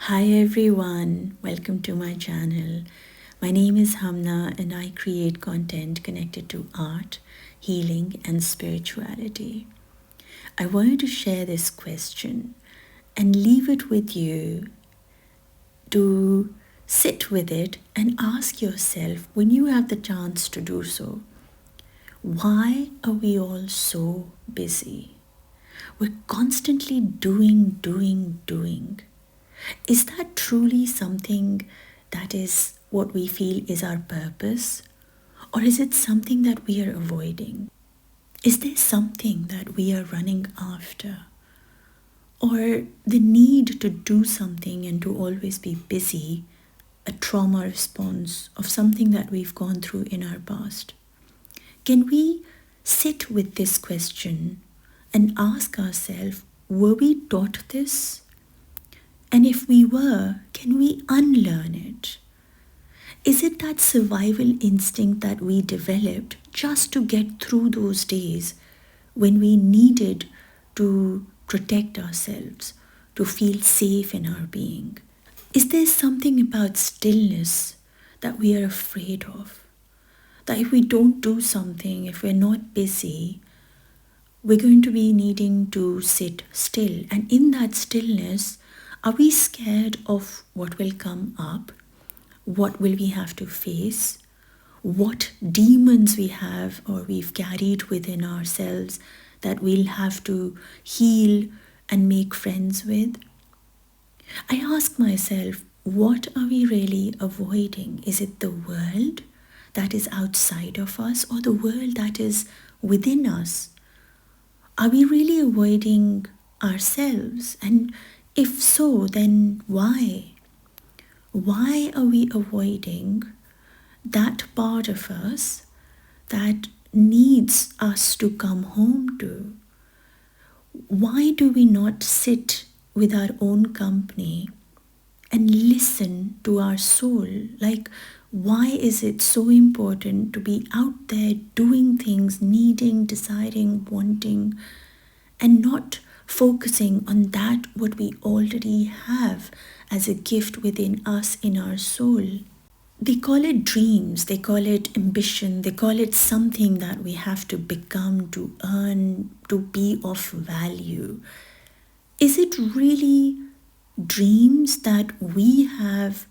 Hi everyone, welcome to my channel. My name is Humna and I create content connected to art, healing and spirituality. I wanted to share this question and leave it with you to sit with it and ask yourself when you have the chance to do so, why are we all so busy? We're constantly doing. Is that truly something that is what we feel is our purpose? Or is it something that we are avoiding? Is there something that we are running after? Or the need to do something and to always be busy, a trauma response of something that we've gone through in our past? Can we sit with this question and ask ourselves, were we taught this? And if we were, can we unlearn it? Is it that survival instinct that we developed just to get through those days when we needed to protect ourselves, to feel safe in our being? Is there something about stillness that we are afraid of? That if we don't do something, if we're not busy, we're going to be needing to sit still. And in that stillness, are we scared of what will come up? What will we have to face? What demons we have or we've carried within ourselves that we'll have to heal and make friends with? I ask myself, what are we really avoiding? Is it the world that is outside of us or the world that is within us? Are we really avoiding ourselves? And if so, then why? Why are we avoiding that part of us that needs us to come home to? Why do we not sit with our own company and listen to our soul? Like, why is it so important to be out there doing things, needing, desiring, wanting, and not focusing on that what we already have as a gift within us in our soul? They call it dreams, they call it ambition, they call it something that we have to become, to earn, to be of value. Is it really dreams that we have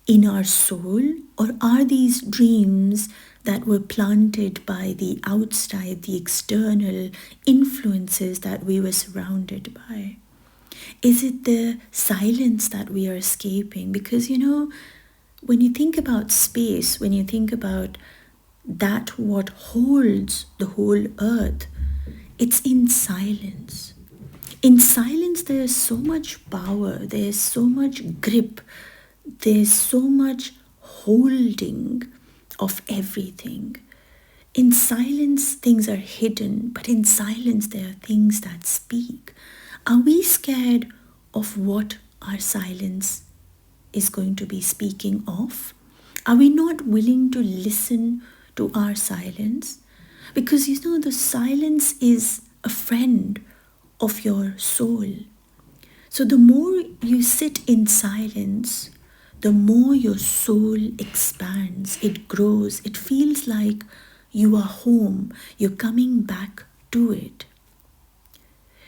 in our soul, or are these dreams that were planted by the outside, the external influences that we were surrounded by? Is it the silence that we are escaping? Because when you think about space, when you think about that what holds the whole earth, it's in silence. In silence, there is so much power, there is so much grip, there's so much holding of everything. In silence, things are hidden, but in silence, there are things that speak. Are we scared of what our silence is going to be speaking of? Are we not willing to listen to our silence? Because the silence is a friend of your soul. So the more you sit in silence, the more your soul expands, it grows, it feels like you are home, you're coming back to it.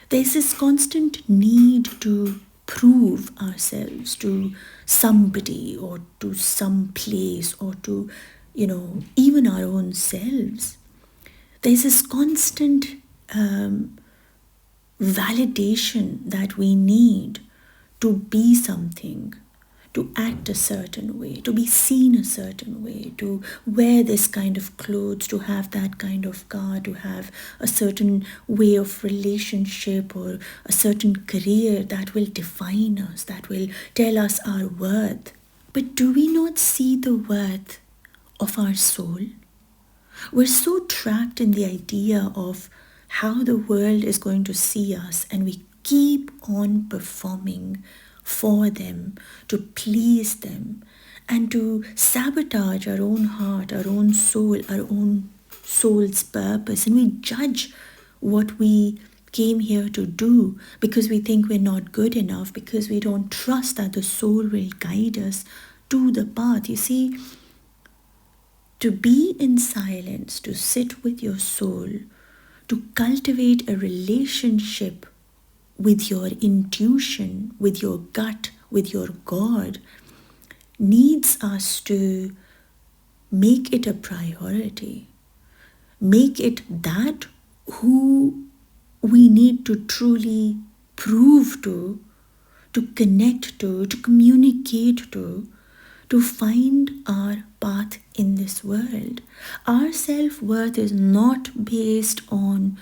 There's this constant need to prove ourselves to somebody or to some place or to, even our own selves. There's this constant validation that we need to be something, to act a certain way, to be seen a certain way, to wear this kind of clothes, to have that kind of car, to have a certain way of relationship or a certain career that will define us, that will tell us our worth. But do we not see the worth of our soul? We're so trapped in the idea of how the world is going to see us, and we keep on performing for them, to please them, and to sabotage our own heart, our own soul, our own soul's purpose. And we judge what we came here to do, because we think we're not good enough, because we don't trust that the soul will guide us to the path. You see, to be in silence, to sit with your soul, to cultivate a relationship with your intuition, with your gut, with your God, needs us to make it a priority. Make it that who we need to truly prove to connect to communicate to find our path in this world. Our self-worth is not based on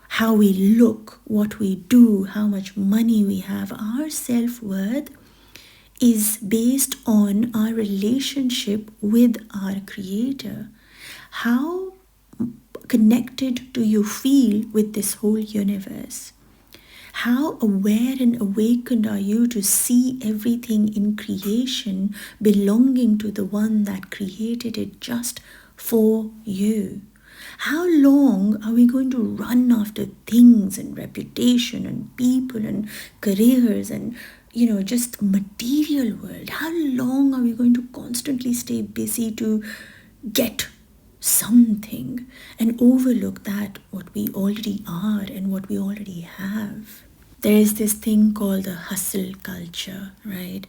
how we look, what we do, how much money we have. Our self-worth is based on our relationship with our Creator. How connected do you feel with this whole universe? How aware and awakened are you to see everything in creation belonging to the one that created it just for you? How long are we going to run after things and reputation and people and careers and just material world? How long are we going to constantly stay busy to get something and overlook that what we already are and what we already have? There is this thing called the hustle culture, right?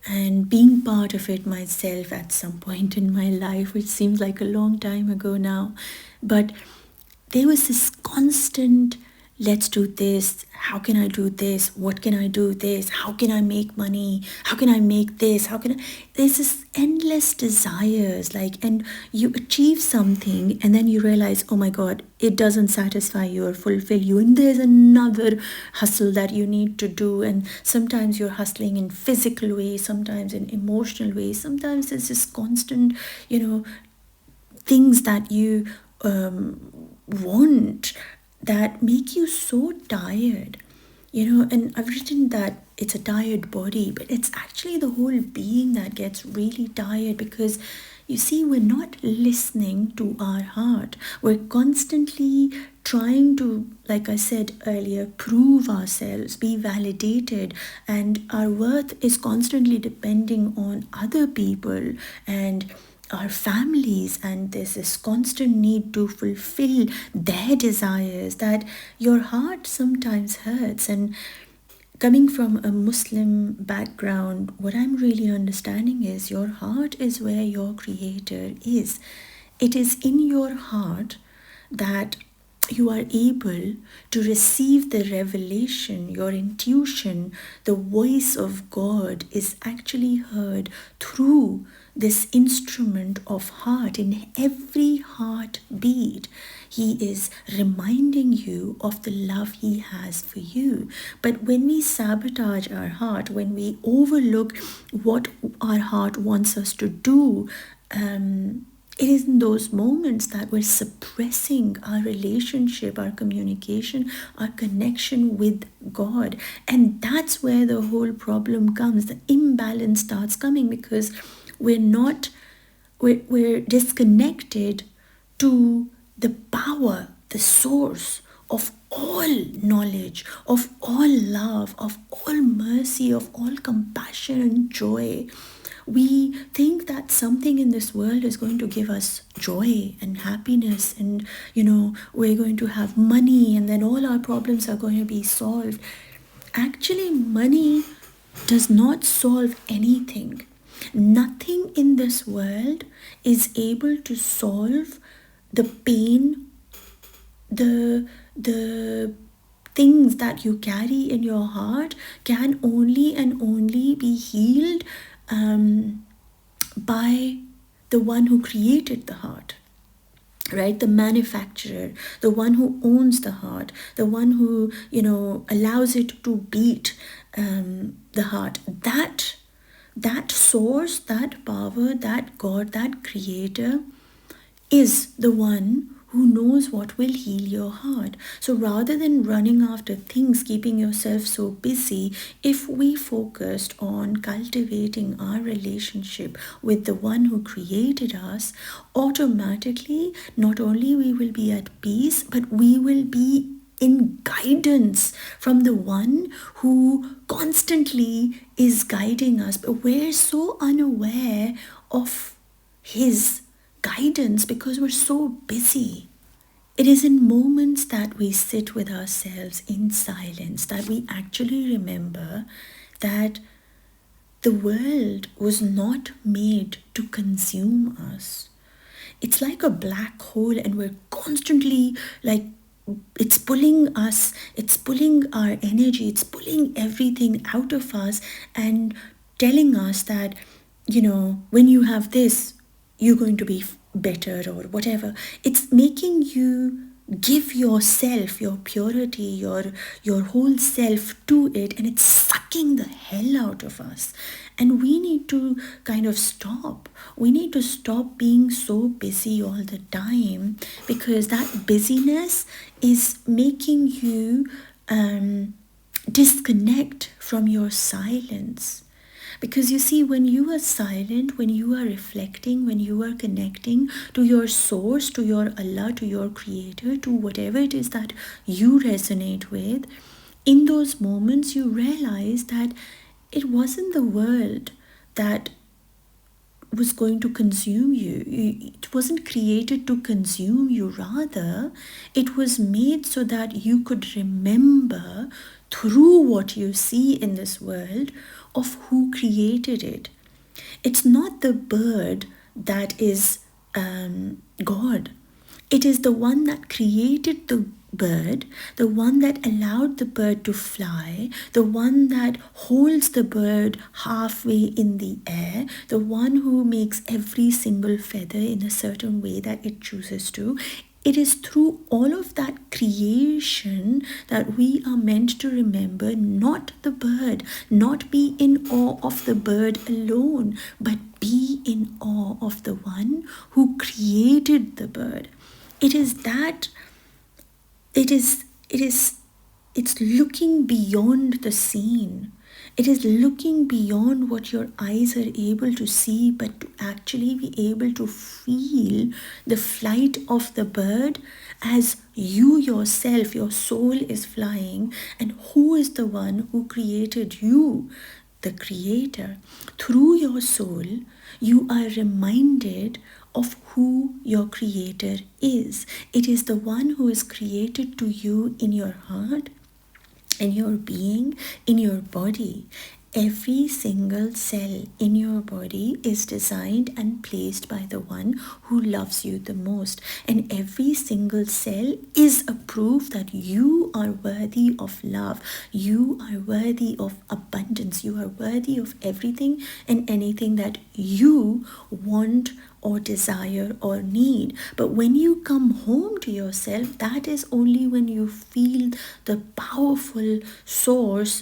And being part of it myself at some point in my life, which seems like a long time ago now, but there was this constant, let's do this, how can I do this, what can I do this, how can I make money, how can I make this, how can I, there's this endless desires, and you achieve something and then you realize, oh my God, it doesn't satisfy you or fulfill you, and there's another hustle that you need to do. And sometimes you're hustling in physical ways, sometimes in emotional ways, sometimes there's this constant things that you want that make you so tired, and I've written that it's a tired body, but it's actually the whole being that gets really tired, because you see, we're not listening to our heart. We're constantly trying to, like I said earlier, prove ourselves, be validated, and our worth is constantly depending on other people and our families, and there's this constant need to fulfill their desires that your heart sometimes hurts. And coming from a Muslim background, what I'm really understanding is your heart is where your Creator is. It is in your heart that you are able to receive the revelation, your intuition, the voice of God is actually heard through this instrument of heart. In every heartbeat, He is reminding you of the love He has for you. But when we sabotage our heart, when we overlook what our heart wants us to do, it is in those moments that we're suppressing our relationship, our communication, our connection with God. And that's where the whole problem comes. The imbalance starts coming because we're disconnected to the power, the source of all knowledge, of all love, of all mercy, of all compassion and joy. We think that something in this world is going to give us joy and happiness, and we're going to have money, and then all our problems are going to be solved. Actually, money does not solve anything. Nothing in this world is able to solve the pain, the things that you carry in your heart can only and only be healed by the one who created the heart, right? The manufacturer, the one who owns the heart, the one who allows it to beat, the heart. That source, that power, that God, that Creator is the one who knows what will heal your heart. So rather than running after things, keeping yourself so busy, if we focused on cultivating our relationship with the one who created us, automatically not only we will be at peace, but we will be in guidance from the one who constantly is guiding us, but we're so unaware of his guidance because we're so busy. It is in moments that we sit with ourselves in silence that we actually remember that the world was not made to consume us. It's like a black hole, and we're constantly like, it's pulling us, it's pulling our energy, it's pulling everything out of us and telling us that, when you have this, you're going to be better or whatever. It's making you give yourself, your purity, your whole self to it, and it's sucking the hell out of us. And we need to kind of stop. We need to stop being so busy all the time, because that busyness is making you disconnect from your silence. Because you see, when you are silent, when you are reflecting, when you are connecting to your source, to your Allah, to your creator, to whatever it is that you resonate with, in those moments you realize that it wasn't the world that was going to consume you. It wasn't created to consume you. Rather, it was made so that you could remember through what you see in this world of who created it. It's not the bird that is God. It is the one that created the bird, the one that allowed the bird to fly, the one that holds the bird halfway in the air, the one who makes every single feather in a certain way that it chooses to. It is through all of that creation that we are meant to remember, not the bird, not be in awe of the bird alone, but be in awe of the one who created the bird. It is that, it's looking beyond the scene. It is looking beyond what your eyes are able to see, but to actually be able to feel the flight of the bird as you yourself, your soul is flying, and who is the one who created you, the creator. Through your soul, you are reminded of who your creator is. It is the one who is created to you in your heart, in your being, in your body. Every single cell in your body is designed and placed by the one who loves you the most. And every single cell is a proof that you are worthy of love. You are worthy of abundance. You are worthy of everything and anything that you want or desire or need. But when you come home to yourself, that is only when you feel the powerful source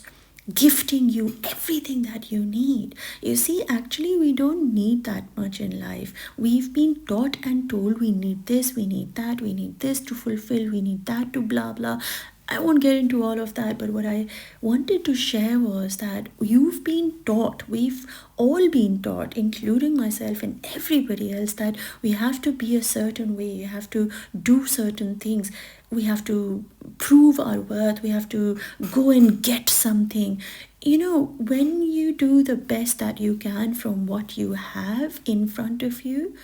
gifting you everything that you need. You see, actually we don't need that much in life. We've been taught and told we need this, we need that, we need this to fulfill, we need that to blah blah. I won't get into all of that, but what I wanted to share was that you've been taught, we've all been taught, including myself and everybody else, that we have to be a certain way, we have to do certain things, we have to prove our worth, we have to go and get something. When you do the best that you can from what you have in front of you,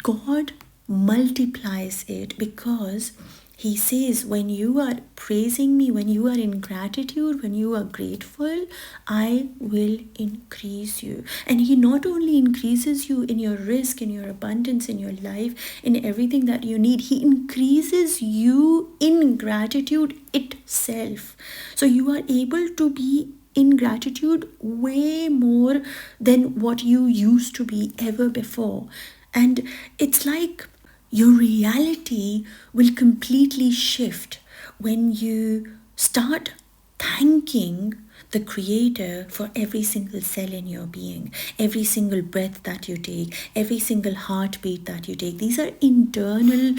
God multiplies it, because he says, when you are praising me, when you are in gratitude, when you are grateful, I will increase you. And he not only increases you in your risk, in your abundance, in your life, in everything that you need, he increases you in gratitude itself. So you are able to be in gratitude way more than what you used to be ever before. And it's like your reality will completely shift when you start thanking the creator for every single cell in your being, every single breath that you take, every single heartbeat that you take. These are internal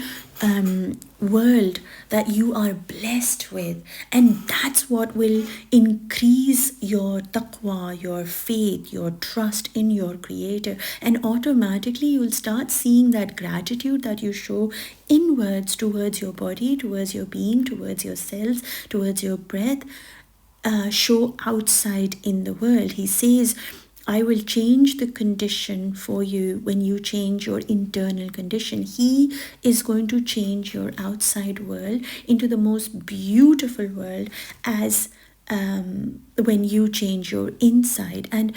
world that you are blessed with, and that's what will increase your taqwa, your faith, your trust in your creator, and automatically you'll start seeing that gratitude that you show inwards towards your body, towards your being, towards your cells, towards your breath, show outside in the world. He says, I will change the condition for you when you change your internal condition. He is going to change your outside world into the most beautiful world as when you change your inside. And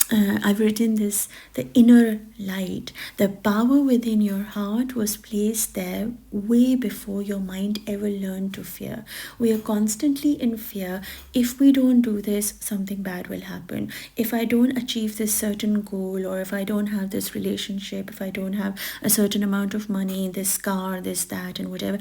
I've written this: the inner light, the power within your heart was placed there way before your mind ever learned to fear. We are constantly in fear. If we don't do this, something bad will happen. If I don't achieve this certain goal, or if I don't have this relationship, if I don't have a certain amount of money, this car, this, that, and whatever,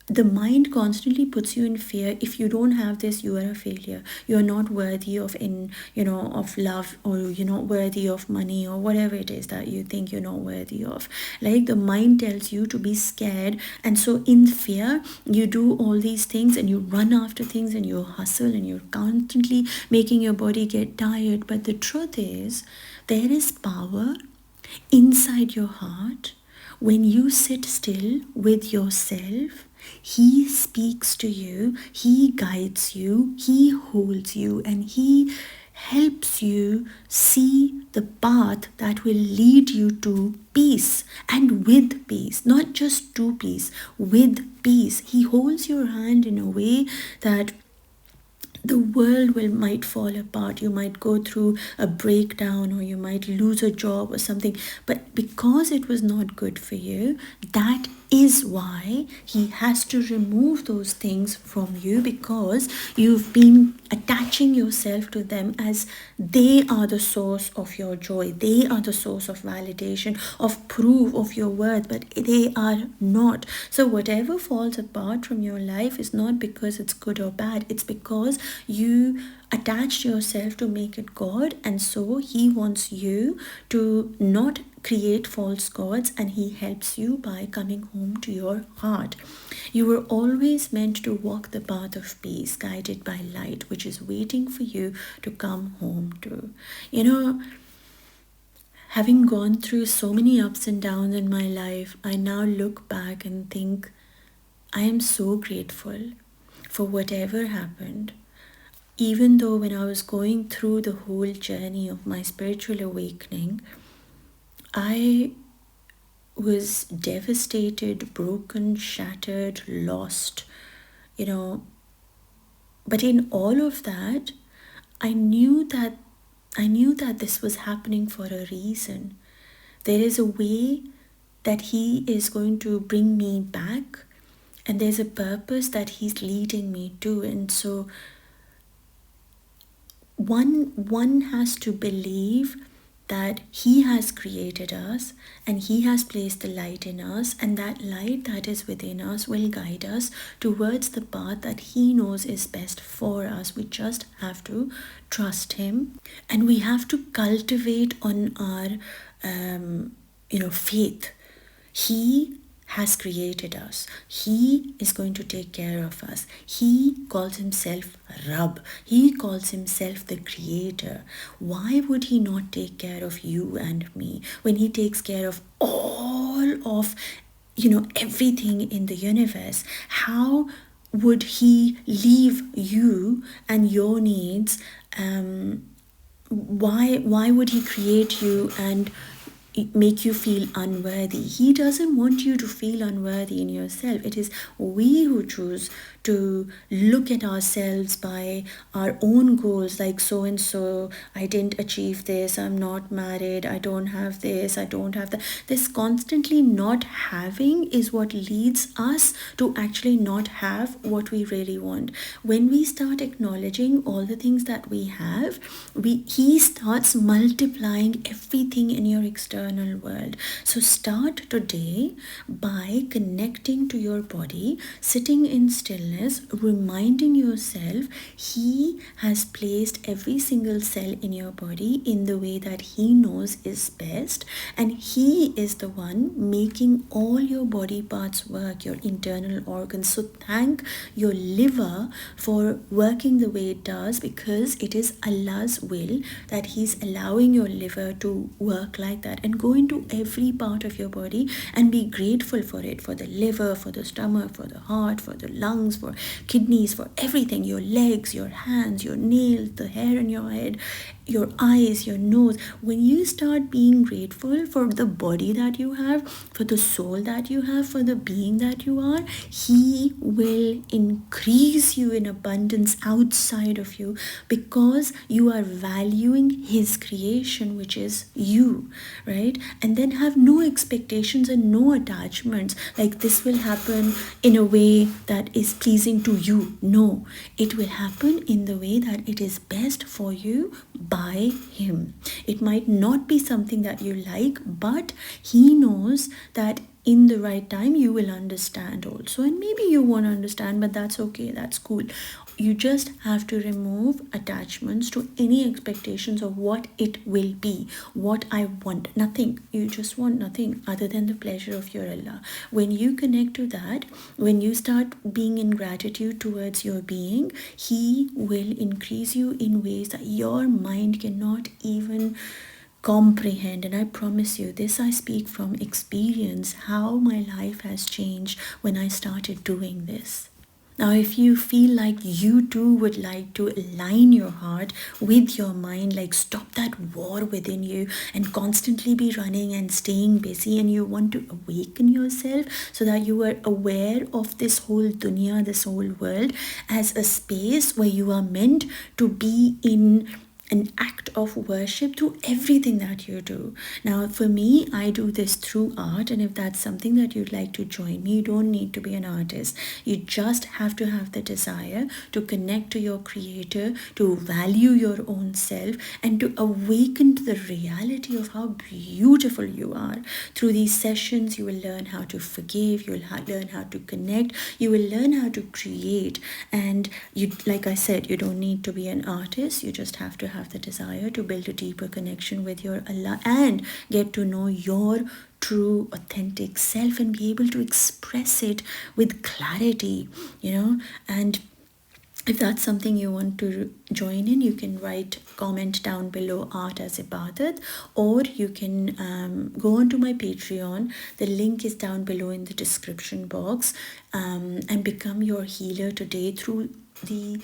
the mind constantly puts you in fear. If you don't have this, you are a failure. You are not worthy of of love, or you're not worthy of money, or whatever it is that you think you're not worthy of. Like, the mind tells you to be scared, and so in fear you do all these things, and you run after things, and you hustle, and you're constantly making your body get tired. But the truth is, there is power inside your heart. When you sit still with yourself, he speaks to you, he guides you, he holds you, and he helps you see the path that will lead you to peace, and with peace, not just to peace, with peace. He holds your hand in a way that the world might fall apart. You might go through a breakdown, or you might lose a job or something, but because it was not good for you, that is why he has to remove those things from you, because you've been attaching yourself to them as they are the source of your joy, they are the source of validation, of proof of your worth, but they are not. So whatever falls apart from your life is not because it's good or bad, it's because you attached yourself to make it God, and so he wants you to not create false gods, and he helps you by coming home to your heart. You were always meant to walk the path of peace, guided by light, which is waiting for you to come home to. Having gone through so many ups and downs in my life, I now look back and think I am so grateful for whatever happened. Even though when I was going through the whole journey of my spiritual awakening, I was devastated, broken, shattered, lost, but in all of that, I knew that this was happening for a reason. There is a way that he is going to bring me back, and there's a purpose that he's leading me to. And so one has to believe that he has created us, and he has placed the light in us, and that light that is within us will guide us towards the path that he knows is best for us. We just have to trust him, and we have to cultivate on our faith. He has created us. He is going to take care of us. He calls himself Rab. He calls himself the creator. Why would he not take care of you and me when he takes care of all of everything in the universe? How would he leave you and your needs? Why would he create you and make you feel unworthy? He doesn't want you to feel unworthy in yourself. It is we who choose to look at ourselves by our own goals, like so and so, I didn't achieve this, I'm not married, I don't have this, I don't have that. This constantly not having is what leads us to actually not have what we really want. When we start acknowledging all the things that we have, he starts multiplying everything in your external world. So start today by connecting to your body, sitting in stillness, stillness, reminding yourself he has placed every single cell in your body in the way that he knows is best, and he is the one making all your body parts work, your internal organs. So thank your liver for working the way it does, because it is Allah's will that he's allowing your liver to work like that. And go into every part of your body and be grateful for it, for the liver, for the stomach, for the heart, for the lungs, for kidneys, for everything, your legs, your hands, your nails, the hair on your head, your eyes, your nose. When you start being grateful for the body that you have, for the soul that you have, for the being that you are, he will increase you in abundance outside of you, because you are valuing his creation, which is you, right? And then have no expectations and no attachments like this will happen in a way that is pleasing to you. No, it will happen in the way that it is best for you by him. It might not be something that you like, but he knows that in the right time you will understand also. And maybe you won't understand, but that's okay, that's cool. You just have to remove attachments to any expectations of what it will be, what I want. Nothing. You just want nothing other than the pleasure of your Allah. When you connect to that, when you start being in gratitude towards your being, he will increase you in ways that your mind cannot even comprehend. And I promise you, this I speak from experience, how my life has changed when I started doing this. Now, if you feel like you too would like to align your heart with your mind, like stop that war within you and constantly be running and staying busy, and you want to awaken yourself so that you are aware of this whole dunya, this whole world, as a space where you are meant to be in an act of worship to everything that you do. Now, for me, I do this through art, and if that's something that you'd like to join me, you don't need to be an artist. You just have to have the desire to connect to your creator, to value your own self, and to awaken to the reality of how beautiful you are. Through these sessions, you will learn how to forgive, you will learn how to connect, you will learn how to create. And you, like I said, you don't need to be an artist. You just have to have the desire to build a deeper connection with your Allah and get to know your true authentic self and be able to express it with clarity, and if that's something you want to join in, you can write comment down below, art as ibadat, or you can go onto my Patreon. The link is down below in the description box, and become your healer today through the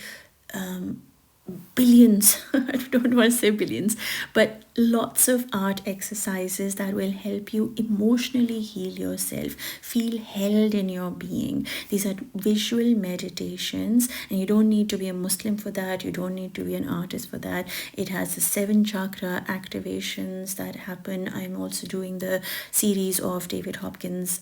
billions I don't want to say billions, but lots of art exercises that will help you emotionally heal yourself, feel held in your being. These are visual meditations, and you don't need to be a Muslim for that, you don't need to be an artist for that. It has the 7 chakra activations that happen. I'm also doing the series of David Hopkins'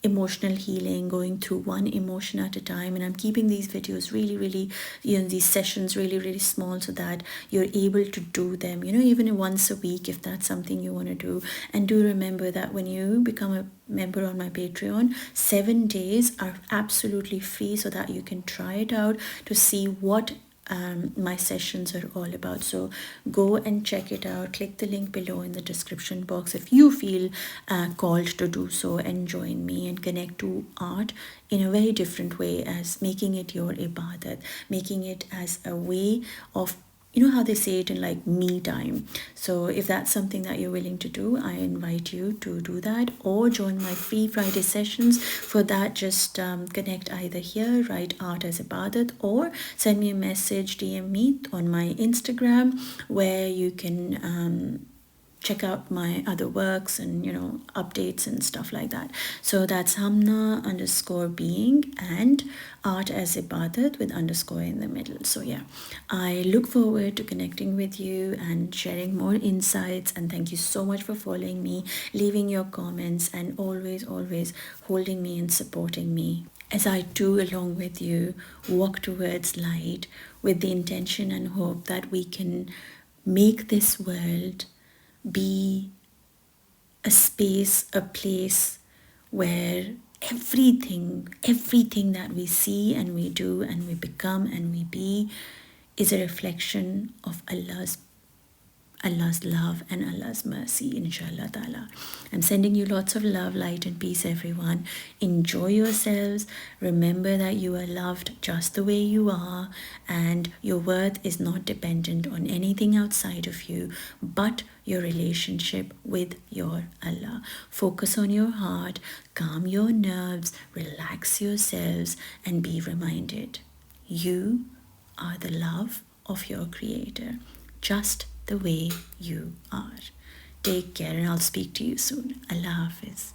emotional healing, going through one emotion at a time, and I'm keeping these videos really, these sessions really small, so that you're able to do them, even once a week, if that's something you want to do. And do remember that when you become a member on my Patreon, 7 days are absolutely free, so that you can try it out to see what my sessions are all about. So go and check it out. Click the link below in the description box if you feel called to do so, and join me and connect to art in a very different way, as making it your ibadat, making it as a way of, how they say it in like me time. So if that's something that you're willing to do, I invite you to do that, or join my free Friday sessions. For that, just connect either here, write art as ibadat, or send me a message, DM me on my Instagram, where you can check out my other works and updates and stuff like that. So that's Humna_being and art as ibadat with underscore in the middle. So yeah, I look forward to connecting with you and sharing more insights, and thank you so much for following me, leaving your comments, and always holding me and supporting me as I too, along with you, walk towards light with the intention and hope that we can make this world be a space, a place where everything that we see and we do and we become and we be is a reflection of Allah's love and Allah's mercy, inshaAllah ta'ala. I'm sending you lots of love, light, and peace, everyone. Enjoy yourselves. Remember that you are loved just the way you are, and your worth is not dependent on anything outside of you but your relationship with your Allah. Focus on your heart, calm your nerves, relax yourselves, and be reminded you are the love of your Creator, just the way you are. Take care, and I'll speak to you soon. Allah Hafiz.